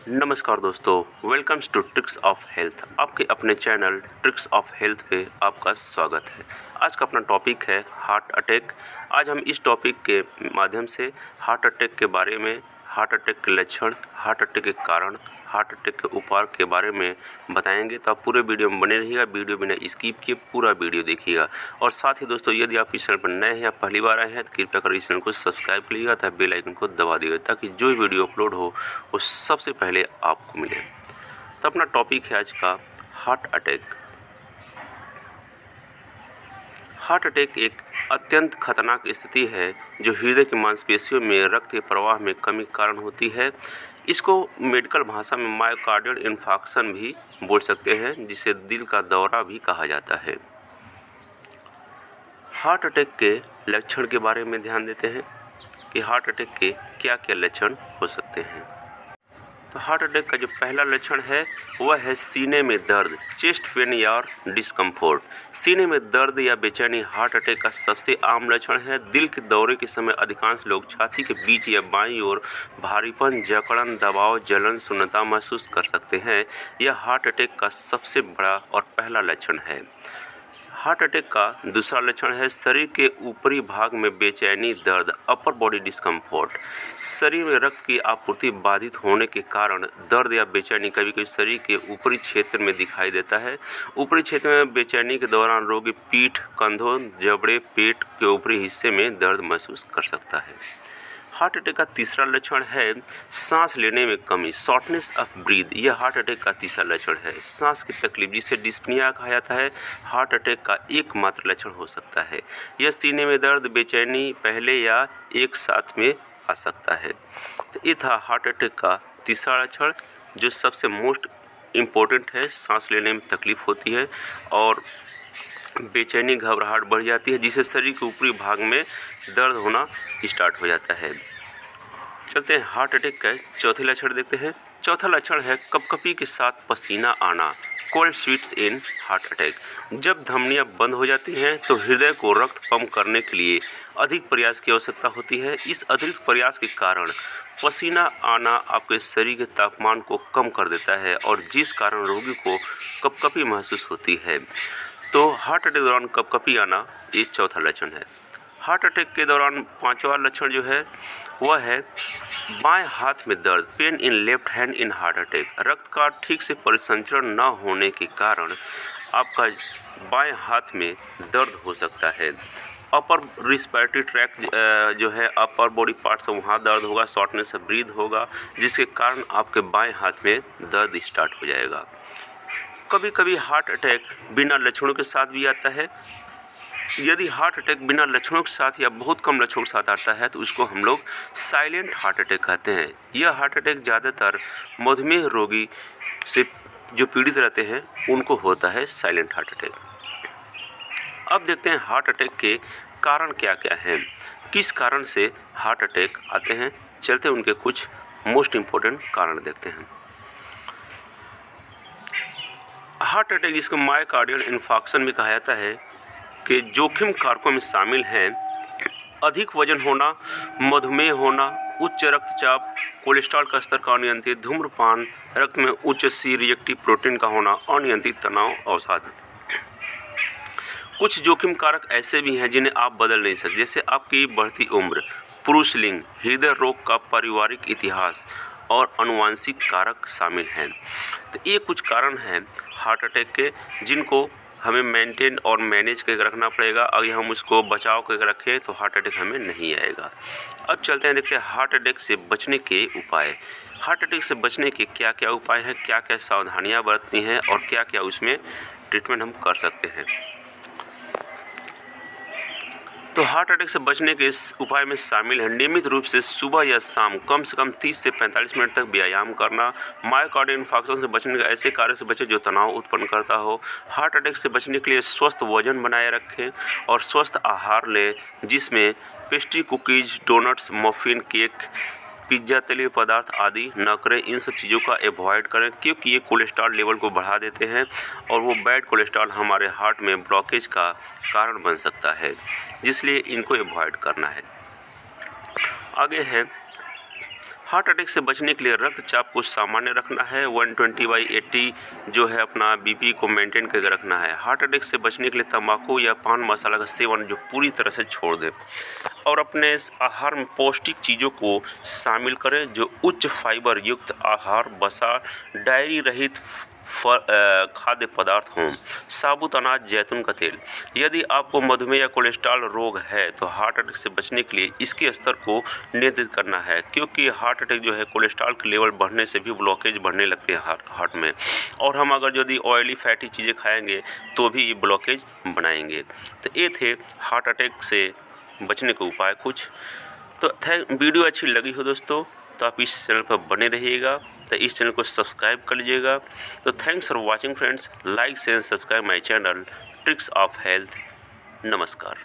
नमस्कार दोस्तों, welcomes to Tricks of Health. आपके अपने चैनल ट्रिक्स ऑफ हेल्थ पे आपका स्वागत है। आज का अपना टॉपिक है हार्ट अटैक। आज हम इस टॉपिक के माध्यम से हार्ट अटैक के बारे में, हार्ट अटैक के लक्षण, हार्ट अटैक के कारण, हार्ट अटैक के उपचार के बारे में बताएंगे। तो आप पूरे वीडियो में बने रहिएगा, वीडियो बिना स्किप किए पूरा वीडियो देखिएगा। और साथ ही दोस्तों, यदि आप इस चैनल पर नए हैं या पहली बार आए हैं तो कृपया कर इस चैनल को सब्सक्राइब करिएगा तथा बेल आइकन को दबा दीजिएगा ताकि जो वीडियो अपलोड हो वो सबसे पहले आपको मिले। तो अपना टॉपिक है आज का हार्ट अटैक। हार्ट अटैक एक अत्यंत खतरनाक स्थिति है जो हृदय की मांसपेशियों में रक्त के प्रवाह में कमी के कारण होती है। इसको मेडिकल भाषा में मायोकार्डियल इन्फार्क्शन भी बोल सकते हैं, जिसे दिल का दौरा भी कहा जाता है। हार्ट अटैक के लक्षण के बारे में ध्यान देते हैं कि हार्ट अटैक के क्या क्या लक्षण हो सकते हैं। तो हार्ट अटैक का जो पहला लक्षण है वह है सीने में दर्द, चेस्ट पेन या डिस्कम्फोर्ट। सीने में दर्द या बेचैनी हार्ट अटैक का सबसे आम लक्षण है। दिल के दौरे के समय अधिकांश लोग छाती के बीच या बाईं ओर भारीपन, जकड़न, दबाव, जलन, शून्यता महसूस कर सकते हैं। यह हार्ट अटैक का सबसे बड़ा और पहला लक्षण है। हार्ट अटैक का दूसरा लक्षण है शरीर के ऊपरी भाग में बेचैनी, दर्द, अपर बॉडी डिस्कम्फोर्ट। शरीर में रक्त की आपूर्ति बाधित होने के कारण दर्द या बेचैनी कभी कभी शरीर के ऊपरी क्षेत्र में दिखाई देता है। ऊपरी क्षेत्र में बेचैनी के दौरान रोगी पीठ, कंधों, जबड़े, पेट के ऊपरी हिस्से में दर्द महसूस कर सकता है। हार्ट अटैक का तीसरा लक्षण है सांस लेने में कमी, शॉर्टनेस ऑफ ब्रीथ। यह हार्ट अटैक का तीसरा लक्षण है। सांस की तकलीफ, जिसे डिस्पनिया कहा जाता है, हार्ट अटैक का एकमात्र लक्षण हो सकता है। यह सीने में दर्द, बेचैनी पहले या एक साथ में आ सकता है। तो ये था हार्ट अटैक का तीसरा लक्षण, जो सबसे मोस्ट इम्पोर्टेंट है। सांस लेने में तकलीफ होती है और बेचैनी, घबराहट बढ़ जाती है, जिससे शरीर के ऊपरी भाग में दर्द होना स्टार्ट हो जाता है। चलते हैं हार्ट अटैक का चौथे लक्षण देखते हैं। चौथा लक्षण है कपकपी के साथ पसीना आना, cold sweats in heart attack. जब धमनियां बंद हो जाती हैं तो हृदय को रक्त पंप करने के लिए अधिक प्रयास की आवश्यकता होती है। इस अतिरिक्त प्रयास के कारण पसीना आना आपके शरीर के तापमान को कम कर देता है और जिस कारण रोगी को कपकपी महसूस होती है। तो हार्ट अटैक के दौरान कपकपी आना ये चौथा लक्षण है। हार्ट अटैक के दौरान पांचवा लक्षण जो है वह है बाएं हाथ में दर्द, pain in left hand in heart attack. रक्त का ठीक से परिसंचरण न होने के कारण आपका बाएं हाथ में दर्द हो सकता है। अपर रिस्पिरेटरी ट्रैक्ट जो है, अपर बॉडी पार्ट से वहाँ दर्द होगा, शॉर्टनेस ऑफ ब्रीथ होगा, जिसके कारण आपके बाएं हाथ में दर्द स्टार्ट हो जाएगा। कभी कभी हार्ट अटैक बिना लक्षणों के साथ भी आता है। यदि हार्ट अटैक बिना लक्षणों के साथ या बहुत कम लक्षणों के साथ आता है तो उसको हम लोग साइलेंट हार्ट अटैक कहते हैं। यह हार्ट अटैक ज़्यादातर मधुमेह रोगी से जो पीड़ित रहते हैं उनको होता है साइलेंट हार्ट अटैक। अब देखते हैं हार्ट अटैक के कारण क्या क्या हैं, किस कारण से हार्ट अटैक आते हैं। चलते हैं उनके कुछ मोस्ट इम्पोर्टेंट कारण देखते हैं। हार्ट अटैक, जिसको मायोकार्डियल इन्फार्क्शन भी कहा जाता है, के जोखिम कारकों में शामिल हैं अधिक वजन होना, मधुमेह होना, उच्च रक्तचाप, कोलेस्ट्रॉल का स्तर का अनियंत्रित, धूम्रपान, रक्त में उच्च सी रिएक्टिव प्रोटीन का होना, अनियंत्रित तनाव, अवसाद। कुछ जोखिम कारक ऐसे भी हैं जिन्हें आप बदल नहीं सकते, जैसे आपकी बढ़ती उम्र, पुरुष लिंग, हृदय रोग का पारिवारिक इतिहास और आनुवंशिक कारक शामिल हैं। तो ये कुछ कारण हैं हार्ट अटैक के जिनको हमें मेंटेन और मैनेज करके रखना पड़ेगा। अगर हम उसको बचाव करके रखें तो हार्ट अटैक हमें नहीं आएगा। अब चलते हैं, देखते हैं हार्ट अटैक से बचने के उपाय। हार्ट अटैक से बचने के क्या क्या उपाय हैं, क्या क्या सावधानियां बरतनी हैं और क्या क्या उसमें ट्रीटमेंट हम कर सकते हैं। तो हार्ट अटैक से बचने के इस उपाय में शामिल है नियमित रूप से सुबह या शाम कम से कम 30 से 45 मिनट तक व्यायाम करना। मायोकार्डियल इन्फार्क्शन से बचने के ऐसे कार्य से बचें जो तनाव उत्पन्न करता हो। हार्ट अटैक से बचने के लिए स्वस्थ वजन बनाए रखें और स्वस्थ आहार लें, जिसमें pastry, cookies, doughnuts, muffin, cake, pizza, तले पदार्थ आदि न करें। इन सब चीज़ों का अवॉइड करें क्योंकि ये कोलेस्ट्रॉल लेवल को बढ़ा देते हैं और वो बैड कोलेस्ट्रॉल हमारे हार्ट में ब्लॉकेज का कारण बन सकता है, जिसलिए इनको अवॉइड करना है। आगे है हार्ट अटैक से बचने के लिए रक्तचाप को सामान्य रखना है, 120/80 जो है अपना बीपी को मेंटेन करके रखना है। हार्ट अटैक से बचने के लिए तंबाकू या पान मसाला का सेवन जो पूरी तरह से छोड़ दें और अपने आहार में पौष्टिक चीज़ों को शामिल करें, जो उच्च फाइबर युक्त आहार, वसा, डायरी रहित खाद्य पदार्थ हों, साबुत अनाज, जैतून का तेल। यदि आपको मधुमेह या कोलेस्ट्रॉल रोग है तो हार्ट अटैक से बचने के लिए इसके स्तर को नियंत्रित करना है, क्योंकि हार्ट अटैक जो है कोलेस्ट्रॉल के लेवल बढ़ने से भी ब्लॉकेज बढ़ने लगते हैं हार्ट में, और हम अगर यदि ऑयली फैटी चीज़ें खाएंगे तो भी ये ब्लॉकेज बनाएंगे। तो ये थे हार्ट अटैक से बचने के उपाय कुछ। तो वीडियो अच्छी लगी हो दोस्तों तो आप इस चैनल पर बने रहिएगा, तो इस चैनल को सब्सक्राइब कर लीजिएगा। तो thanks for watching friends, like share subscribe my channel tricks of health. नमस्कार।